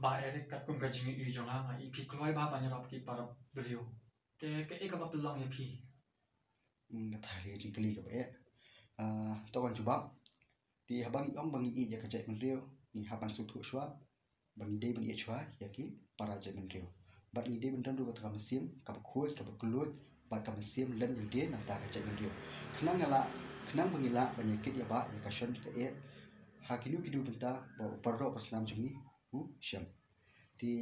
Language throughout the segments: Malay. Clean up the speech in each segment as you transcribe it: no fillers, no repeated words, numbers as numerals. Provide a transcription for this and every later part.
ba erik kat kum ka jing I jong ha I phi kloi ba ban rap ki para brio te ke e ka ba pelong ye phi ka thari jing kali ka ba to kan chuba ti habang ong bang I ya ka jai man rio ni haban su thu shwa bang dei ban ye shwa ya ki para jai man rio bat ni dei ban dan du ka kam sim ka ba khoi ka ba kluit bat kam sim len ye de nam ta ka jai man rio khnang bang ila ban ye kit ya ba ya ka shon ka e ha kinu kidu benta ba parro paslam jungi syam ti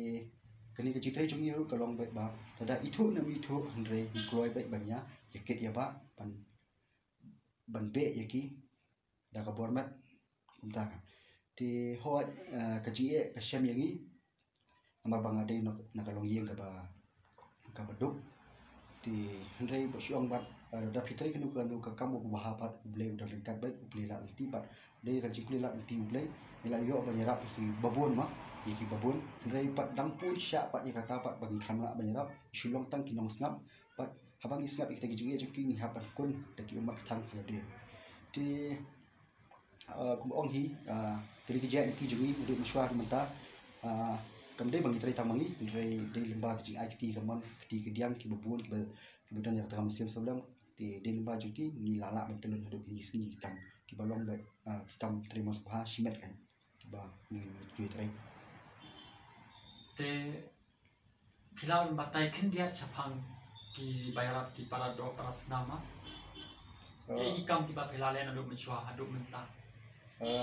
kani ka citre jungi ru kalong bet ba tada itu nam itu andre ni kloi bet banya yakit ya ba ban be yaki da ka bormat kumta ka ti hot ka ji e ka syam yangi amar bang ade na kalong yeng ka ba duk ti andre bo syong bat da fitre kanu ka kamu ba pat ble da ringkat bet ble la ti pat de ka jikli la ti ble ila yo ba yarap ki babon ma ki babon rei pat dang pun sya pat ni kata pat bagi khamla ba yarap shulong tang kinong snap pat habang isngap ki tagi jingi jengki ni hapan kun tagi umat thang halade ti kum ong hi kiri ki jan ki jingi du mashwa menta kamde bangi trai tamangi rei de limba ki jing IT kamon ki diang ki babon ki budan ya kata mesim sebelum di limba jengki ni lala bentelun hidup ni sini kam ki balong bet kam terima subha shimet kan ki ba ni jui trai te philam batai khin dia chapang ki bayarap ki para do para snama e ikam ki ba philale na do mchwa adu menta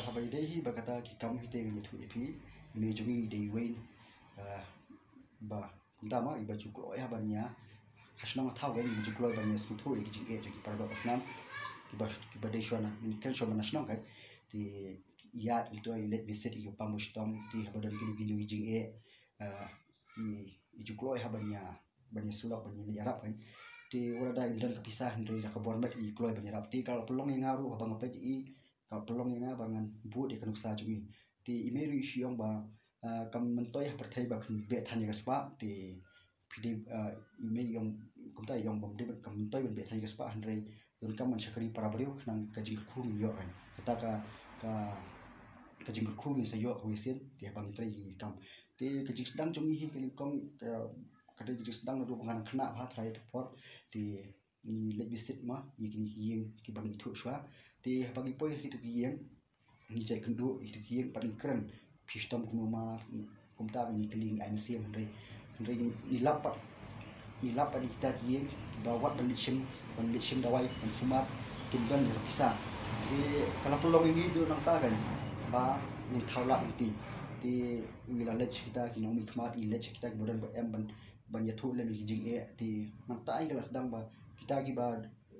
habai dei hi bakata ki kam hi te ni thu epi me jungi dei wain ba kumtama iba juklo ya banya hasnong thau ga ni juklo banya su thu ki jinge ki para do snam ki ba dei shwana ni kan shwana nasnong kai ti ya into let visit yo pamustom ti habadan kini jinge i juklo ya banya sulak banya ni arab kan ti wala da indan kapisah ndri da kabon mat I kloi banya arab ti kalau pelong yang ngaru abang apa I kalau pelong yang abangan bu de kanuk sa jungi ti imeru isyong ba kam mentoy perthai ba be thani ka spa ti pidi ime yong kumta yong bam de kam mentoy be thani ka spa ndri dun kam man syakari para bariu nang kajing khu ni yo kan kata kajing khu ni sayo huisin ti abang itrai ni kam ti kajing sedang jungi hi kini kong kada kajing sedang na do bangan khna ha thrai por ti ni let visit ma ni kini yeng ki bang ithu shwa ti bang ipoi hi tu yeng ni jai kendu itu yeng pan kren pistom kunuma kumta ni keling IMC andre ni lapat ni kita yeng bawat bandishim dawai dan sumat kimdan ni pisah ti kalau pelong ini do nang ta kan ba ni thaulat ti ngila lech kita kinomi khmat ni lech kita ki bodan em ban yathu le mi jing e ti nang ta ai kelas sedang ba kita ki ba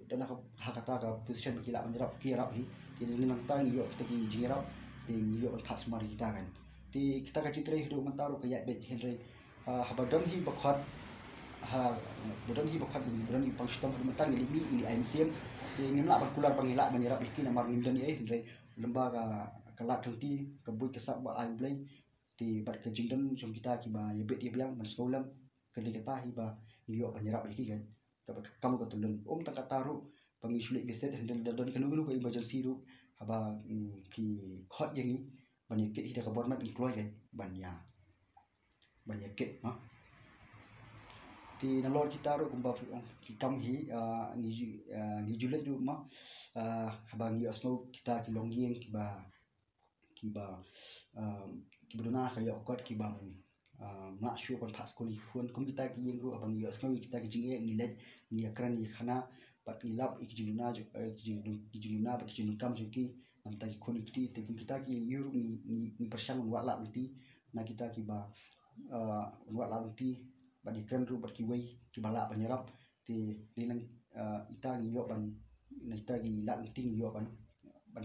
dana hakata ka position ki la banjrap ki rap hi ti ni nang ta ni yo kita ki jing rap ti ni yo phas mari kita kan ti kita ka citre hidup mentaru ka ya bet henry habadan hi bakhat bodan hi bakhat ni bodan hi pangstam mentang ni mi ni IMCM ti ngimla ban kular bangila banjrap ki namar nimdan e henry lembaga kalat tenti kebut kesap ba ai blai ti bat ke jingdan jom kita ki ba yebet ye biang man sekolam kali kata hi ba yo banyarap iki kan kamu ka tulun tak kataru pangi sulit visit handle dan kanu ko emergency ru haba ki khot yangi bani kit hi da kabor mat ni kloi kan banya kit ma ti nalor kita ru kumba ki kam hi ni julet du ma haba ngi asno kita ki longyeng ki ba ki buduna kaya okot ki bang mak syu kon phas kuli khun kum kita ki yeng ru abang yo asno kita ki jinge ni let ni akran ni khana pat ni lap ik jinuna ba ki jinun kam juki nam ta ki khun ki te kita ki yuru ni persang wa la ti na kita ki ba wa la ti ba di kran ru ba ki wei ki bala banyarap ti linang ita ni yo ban na kita ki la ti ni yo ban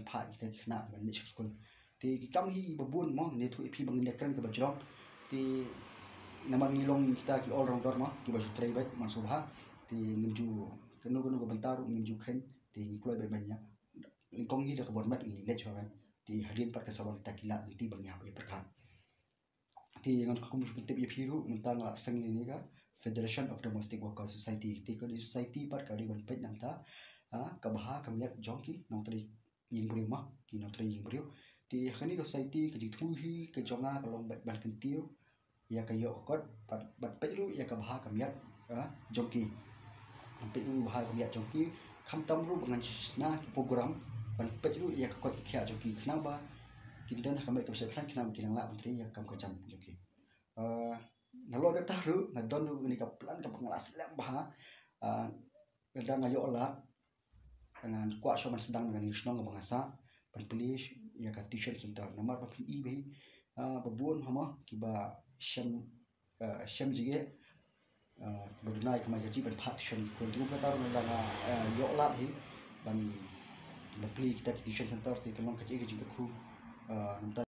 pha kita ki khna ban ni school ti kam hi babun mo ne thu phi bang ne kran ka bajrong ti naman ngilong kita ki all rounder ma ki ba jutrai bat man subha ti ngimju kanu ko bentar ngimju khen ti kloi ba banya kong hi da kabor mat ni le chwa ti hadin pat ka sabang ta kila ti bang ya ba perkhan ti ngan ko kum tip ye phiru mentang sang ni ga Federation of Domestic Workers Society ti ko society pat ka ri ban pet nam ta ka baha kam yak jong ki nong tri ying brio ma ki nong tri ying brio ti khani do society ke ji thu hi ke jonga kalong ban kentiu ya kayo kot bat pelu ya ka baha kamiat jongki pelu baha kamiat jongki kham tam ru bangan na program ban pelu ya ka kot khia jongki kenapa kinten kami ke sekhan kenapa kinang la menteri ya kam kacam jongki nalo de tahu ngadon ru ni ka plan ka pengelas lam baha kadang ayo la dengan kuat shoman sedang dengan isnong bangsa ban police ya ka tuition center namar pa pi be babun hama kiba shem jige bodunai kama gaji ban phat tuition ko tu ka tar na yo la hi ban pli kita tuition center ti kalong ka ji ku